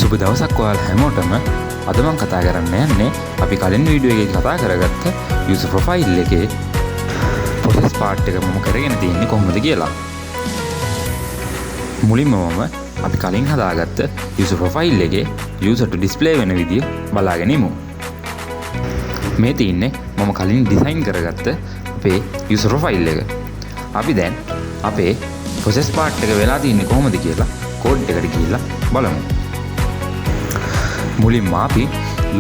සුබ දවසක් ඔයාලා හැමෝටම. අද මම කතා කරන්න යන්නේ අපි කලින් වීඩියෝ එකේ කතා කරගත්ත user profile එකේ process part එක මම කරගෙන තියෙන්නේ කොහොමද කියලා. මුලින්ම මම අපි කලින් හදාගත්ත user profile එකේ user to display වෙන විදිය බලාගෙන ඉමු. මේ තියෙන්නේ මම කලින් design කරගත්ත අපේ user profile එක. අපි දැන් අපේ process part එක වෙලා තියෙන්නේ කොහොමද කියලා කෝඩ් එකට ගිහිල්ලා බලමු. මුලින්ම අපි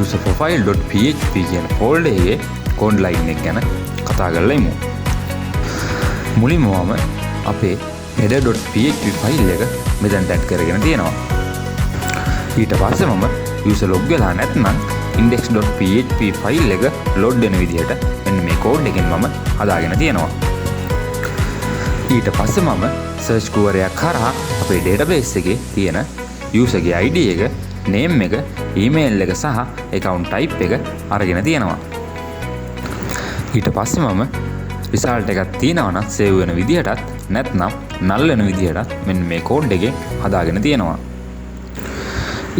user profile.php කියන ෆෝල්ඩර් එකේ කෝඩ් ලයින් එක ගැන කතා කරලා ඉමු. මුලින්ම මම අපේ header.php ෆයිල් එක මෙතනට ඇඩ් කරගෙන තියෙනවා. ඊට පස්සේ මම user log වෙලා නැත්නම් index.php ෆයිල් එක load වෙන විදිහට මෙන්න මේ කෝඩ් එකෙන් මම හදාගෙන තියෙනවා. ඊට පස්සේ මම search query එකක් කරා අපේ database එකේ තියෙන user ගේ ID එක, name එක, email එක සහ account type එක අරගෙන තියෙනවා. ඊට පස්සේ මම result එකක් තියෙනවා නම් save වෙන විදිහටත් නැත්නම් null වෙන විදිහටත් මෙන්න මේ code එකේ හදාගෙන තියෙනවා.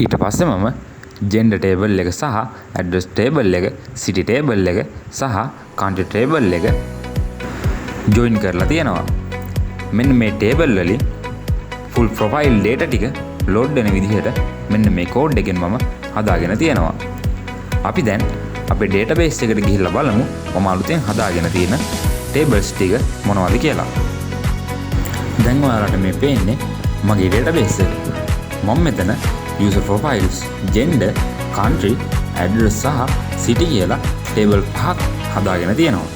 ඊට පස්සේ මම gender table එක සහ address table එක, city table එක සහ country table එක join කරලා තියෙනවා. මෙන්න මේ table වලින් full profile data ටික load වෙන විදිහට මෙන්න මේ code එකෙන් මම හදාගෙන තියෙනවා. අපි දැන් අපේ database එකට ගිහිල්ලා බලමු මම අලුතෙන් හදාගෙන තියෙන tables ටික මොනවද කියලා. දැන් ඔයාලට මේ පේන්නේ මගේ database එක. මම මෙතන user profiles, gender, country, address සහ city කියලා table පහක් හදාගෙන තියෙනවා.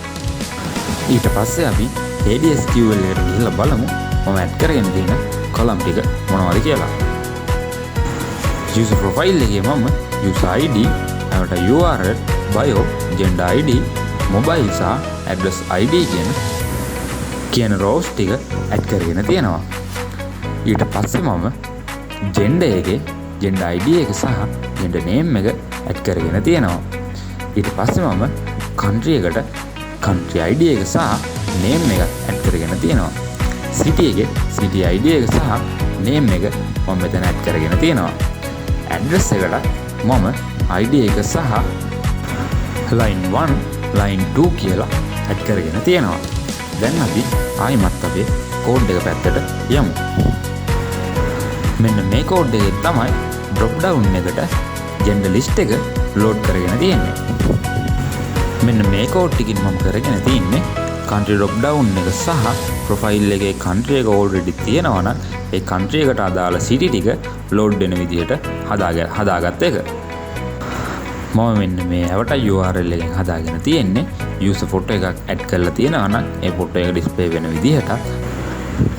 ඊට පස්සේ අපි ADSQL එකට ගිහිල්ලා බලමු මම add කරගෙන තියෙන column ටික මොනවද කියලා. user profile එකේ මම user ID, URL, bio, gender ID, mobile සහ address ID කියන rows ටික add කරගෙන තියෙනවා. ඊට පස්සේ මම gender එකේ gender ID එක සහ gender name එක add කරගෙන තියෙනවා. ඊට පස්සේ මම country එකට country ID එක සහ name එක add කරගෙන තියෙනවා. city එකේ city ID එක සහ name එක මම මෙතන add කරගෙන තියෙනවා. address එකට මම ID එක සහ line 1, line 2 කියලා add කරගෙන තියෙනවා. දැන් අපි ආයිමත් අපේ code එක පැත්තට යමු. මෙන්න මේ code එකේ තමයි drop down එකට gender list එක load කරගෙන තියෙන්නේ. මෙන්න මේ code ටිකින් මම කරගෙන තියෙන්නේ country drop down එක සහ profile එකේ country එක already තියෙනවා නම් ඒ country එකට අදාළ city ටික load වෙන විදිහට හදාගත්ත එක. මම මෙන්න මේ avatar URL එකෙන් හදාගෙන තියෙන්නේ user photo එකක් add කරලා තියෙනවා නම් ඒ photo එක display වෙන විදිහට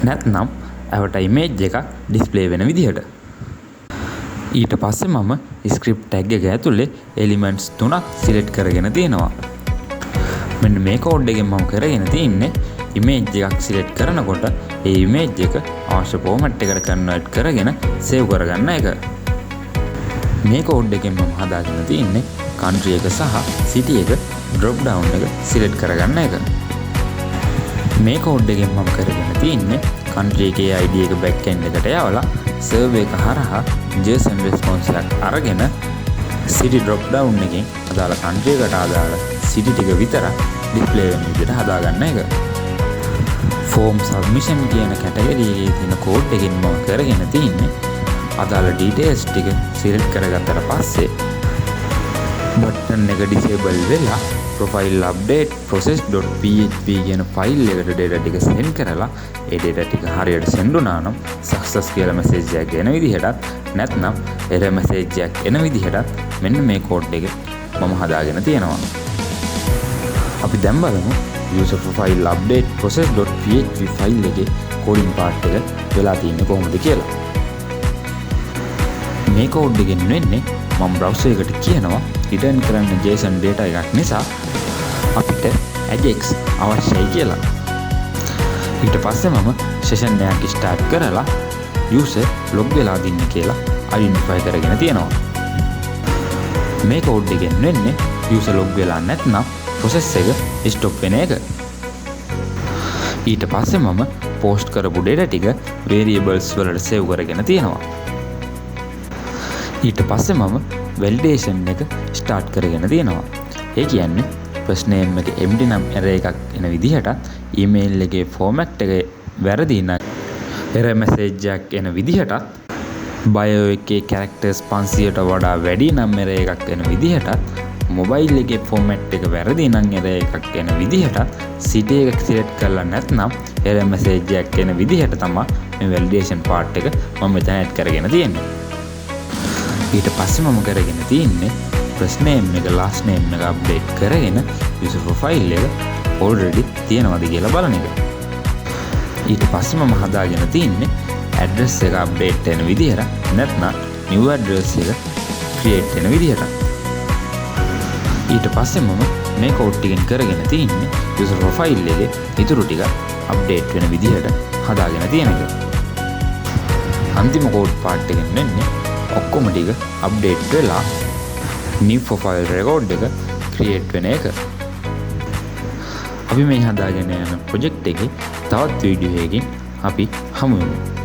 නැත්නම් avatar image එකක් display වෙන විදිහට. ඊට පස්සේ මම script tag එක ඇතුලේ elements 3ක් select කරගෙන තියෙනවා. මෙන්න මේ code එකෙන් මම කරගෙන තියෙන්නේ image එකක් select කරනකොට ඒ image එක අවශ්‍ය format එකට convert කරගෙන save කරගන්න එක. මේ code එකෙන් මම හදාගෙන තියෙන්නේ country එක සහ city එක drop down එක select කරගන්න එක. මේ code එකෙන් මම කරගෙන තියෙන්නේ country එකේ ID එක back end එකට යවලා server එක හරහා JSON response එකක් අරගෙන city drop down එකෙන් අදාළ country එකට අදාළ city ටික විතරක් display වෙන විදිහට හදාගන්න එක. form submission කියන category එකේ තියෙන code එකෙන් මම කරගෙන තියෙන්නේ අදාළ details ටික select කරගත්තට පස්සේ button එක disable වෙලා profile update process.php කියන file එකට data ටික send කරලා ඒ data ටික හරියට send වුණා නම් success කියලා message එකක් එන විදිහටත් නැත්නම් error message එකක් එන විදිහටත් මෙන්න මේ code එක මම හදාගෙන තියෙනවා. අපි දැන් බලමු user profile update process.php file එකේ coding part එක වෙලා තියෙන්නේ කොහොමද කියලා. මේ code එකෙන් වෙන්නේ මම browser එකට කියනවා return කරන්න JSON data එකක් නිසා අපිට ajax අවශ්‍යයි කියලා. ඊට පස්සේ මම session එකක් start කරලා user log වෙලා දින්න කියලා identify කරගෙන තියෙනවා. මේ code එකෙන් වෙන්නේ user log වෙලා නැත්නම් process එක stop වෙන එක. ඊට පස්සේ මම post කරපු data ටික variables වලට save කරගෙන තියෙනවා. ඊට පස්සේ මම වැලිඩේෂන් එක ස්ටාර්ට් කරගෙන තියෙනවා. ඒ කියන්නේ ෆස්ට් නේම් එක MD නම් error එකක් එන විදිහට ඊමේල් එකේ ෆෝමැට් එක වැරදි නම් error message එකක් එන විදිහට බයෝ එකේ characters 500ට වඩා වැඩි නම් error එකක් එන විදිහට මොබයිල් එකේ ෆෝමැට් එක වැරදි නම් error එකක් එන විදිහට city එක select කරලා නැත්නම් error message එකක් එන විදිහට තමයි මේ validation part එක මම මෙතන add කරගෙන තියෙන්නේ. ඊට පස්සේ මම කරගෙන තියෙන්නේ first name එක last name එක update කරගෙන user profile එක already තියෙනවද කියලා බලන එක. ඊට පස්සේ මම හදාගෙන තියෙන්නේ address එක update වෙන විදිහට නැත්නම් new address එක create වෙන විදිහට. ඊට පස්සේ මම මේ code ටිකෙන් කරගෙන තියෙන්නේ user profile එකේ ඉතුරු ටික update වෙන විදිහට හදාගෙන තියෙන එක. අන්තිම code part එකෙන් වෙන්නේ ඔක්කොම ටික update වෙලා new profile record එක create වෙන එක. අපි මේ හදාගෙන යන project එකේ තවත් වීඩියෝ එකකින් අපි හමු වෙමු.